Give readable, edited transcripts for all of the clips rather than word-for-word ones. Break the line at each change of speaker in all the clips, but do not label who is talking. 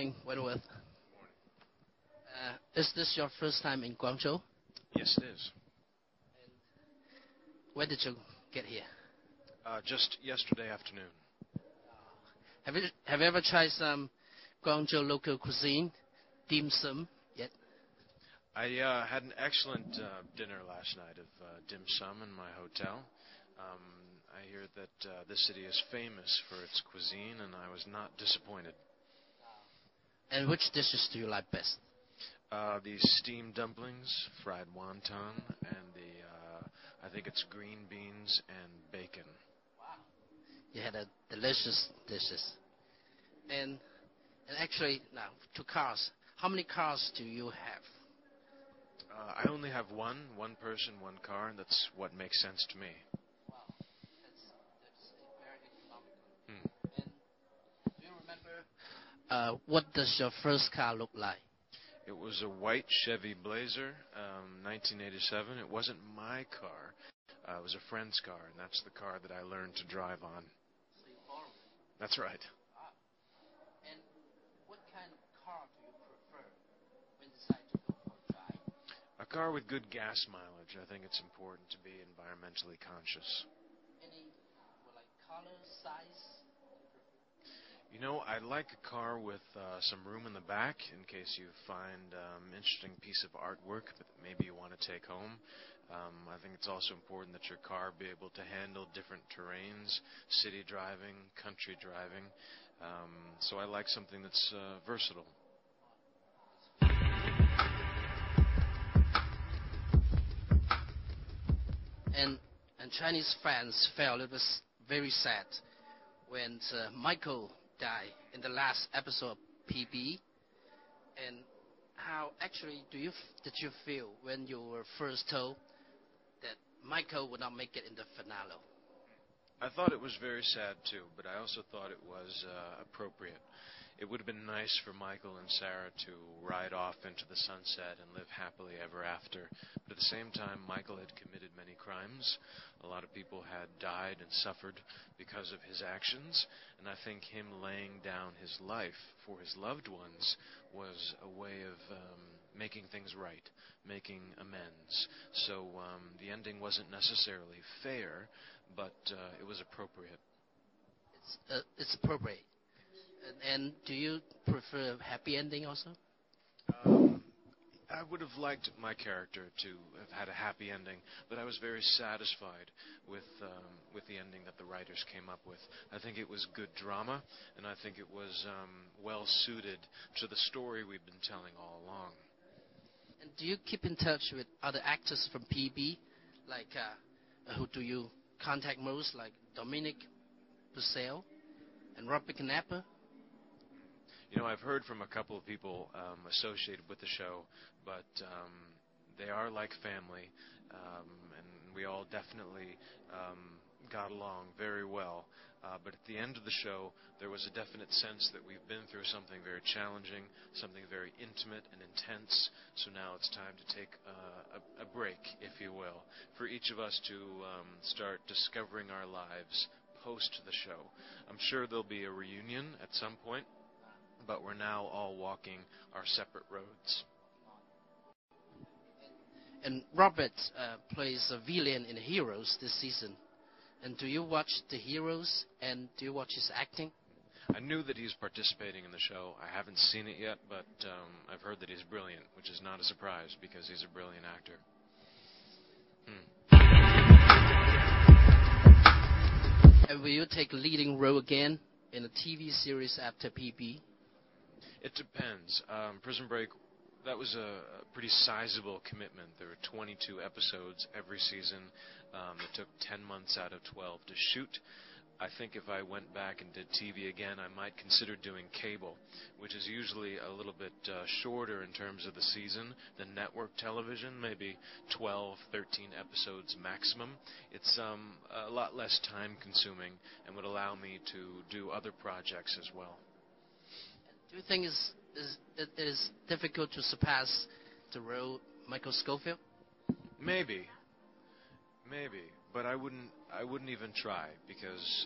morning, Wentworth. Is this your first time in Guangzhou?
Yes, it is.
When did you get here?
Just yesterday afternoon.
Have you ever tried some Guangzhou local cuisine, dim sum, yet?
I had an excellent dinner last night of dim sum in my hotel. I hear that this city is famous for its cuisine, and I was not disappointed.
And which dishes do you like best?
The steamed dumplings, fried wonton, and I think it's green beans and bacon.
Wow. You had a delicious dishes. And actually, now, to cars. How many cars do you have?
I only have one person, one car, and that's what makes sense to me.
Wow. That's very economical. And do you remember what does your first car look like?
It was a white Chevy Blazer, 1987. It wasn't my car. It was a friend's car, and that's the car that I learned to drive on.
So you borrowed it?
That's right.
Wow. And what kind of car do you prefer when you decide to go for a drive?
A car with good gas mileage. I think it's important to be environmentally conscious.
Any, like color, size?
You know, I like a car with some room in the back in case you find interesting piece of artwork that maybe you want to take home. I think it's also important that your car be able to handle different terrains, city driving, country driving. So I like something that's versatile.
And Chinese fans felt it was very sad when Michael died in the last episode of PB. And how actually did you feel when you were first told that Michael would not make it in the finale?
I thought it was very sad too, but I also thought it was appropriate. It would have been nice for Michael and Sarah to ride off into the sunset and live happily ever after. But at the same time, Michael had committed many crimes. A lot of people had died and suffered because of his actions. And I think him laying down his life for his loved ones was a way of making things right, making amends. So the ending wasn't necessarily fair, but it was appropriate.
It's appropriate. And do you prefer a happy ending also?
I would have liked my character to have had a happy ending, but I was very satisfied with the ending that the writers came up with. I think it was good drama, and I think it was well suited to the story we've been telling all along.
And do you keep in touch with other actors from PB? Like, who do you contact most? Like Dominic Purcell and Robert Knapper?
You know, I've heard from a couple of people associated with the show, but they are like family, and we all definitely got along very well. But at the end of the show, there was a definite sense that we've been through something very challenging, something very intimate and intense, so now it's time to take a break, if you will, for each of us to start discovering our lives post the show. I'm sure there'll be a reunion at some point, but we're now all walking our separate roads.
And Robert plays a villain in Heroes this season. And do you watch the Heroes, and do you watch his acting?
I knew that he's participating in the show. I haven't seen it yet, but I've heard that he's brilliant, which is not a surprise because he's a brilliant actor.
And will you take a leading role again in a TV series after PB?
It depends. Prison Break, that was a pretty sizable commitment. There were 22 episodes every season. It took 10 months out of 12 to shoot. I think if I went back and did TV again, I might consider doing cable, which is usually a little bit shorter in terms of the season than network television, maybe 12, 13 episodes maximum. It's a lot less time-consuming and would allow me to do other projects as well.
Do you think it is difficult to surpass the role Michael Scofield?
Maybe, but I wouldn't even try because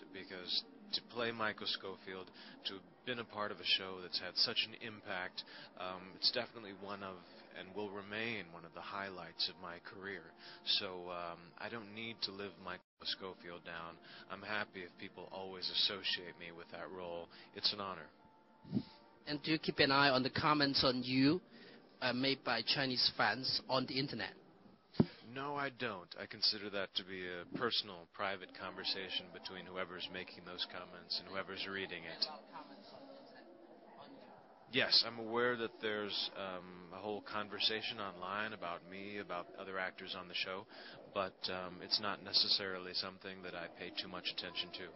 to play Michael Scofield, to have been a part of a show that's had such an impact, it's definitely one of, and will remain one of the highlights of my career. So I don't need to live Michael Scofield down. I'm happy if people always associate me with that role. It's an honor.
And do you keep an eye on the comments on you made by Chinese fans on the internet?
No, I don't. I consider that to be a personal, private conversation between whoever's making those comments and whoever's reading it. Yes, I'm aware that there's a whole conversation online about me, about other actors on the show, but it's not necessarily something that I pay too much attention to.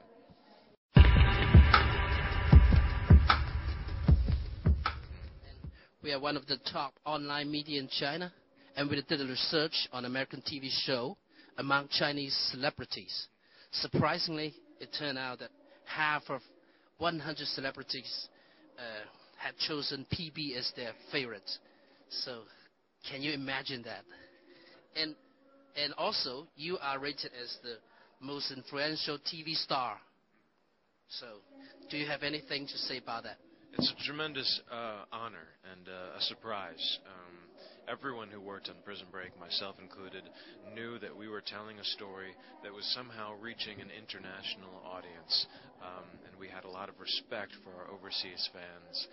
We are one of the top online media in China, and we did a research on American TV show among Chinese celebrities. Surprisingly, it turned out that half of 100 celebrities had chosen PB as their favorite. So, can you imagine that? And also, you are rated as the most influential TV star. So, do you have anything to say about that?
It's a tremendous honor and a surprise. Everyone who worked on Prison Break, myself included, knew that we were telling a story that was somehow reaching an international audience. And we had a lot of respect for our overseas fans,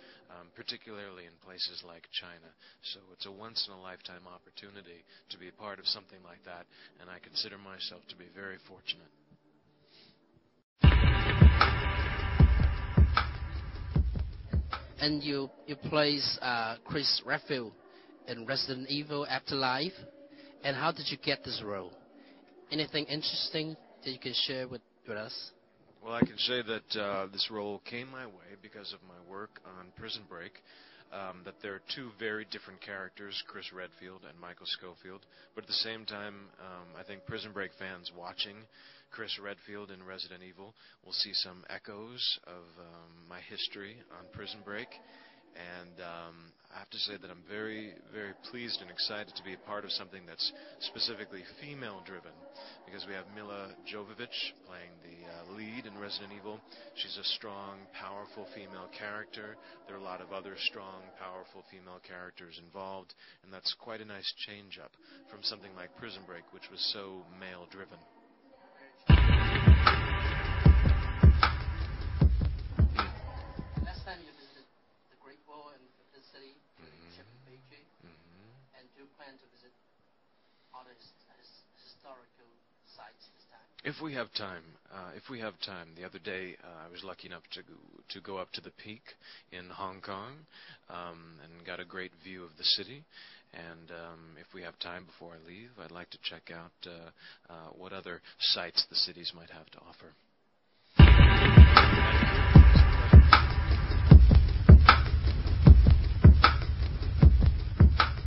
particularly in places like China. So it's a once-in-a-lifetime opportunity to be a part of something like that, and I consider myself to be very fortunate.
And you plays Chris Redfield in Resident Evil Afterlife. And how did you get this role? Anything interesting that you can share with us?
Well, I can say that this role came my way because of my work on Prison Break. That there are two very different characters, Chris Redfield and Michael Scofield. But at the same time, I think Prison Break fans watching Chris Redfield in Resident Evil will see some echoes of my history on Prison Break. And I have to say that I'm very, very pleased and excited to be a part of something that's specifically female-driven, because we have Mila Jovovich playing the lead in Resident Evil. She's a strong, powerful female character. There are a lot of other strong, powerful female characters involved, and that's quite a nice change-up from something like Prison Break, which was so male-driven.
Last time you visited the Great Wall and the city, Beijing, and do you plan to visit other historical sites this time?
If we have time. The other day, I was lucky enough to go up to the Peak in Hong Kong and got a great view of the city. And if we have time before I leave, I'd like to check out what other sites the cities might have to offer.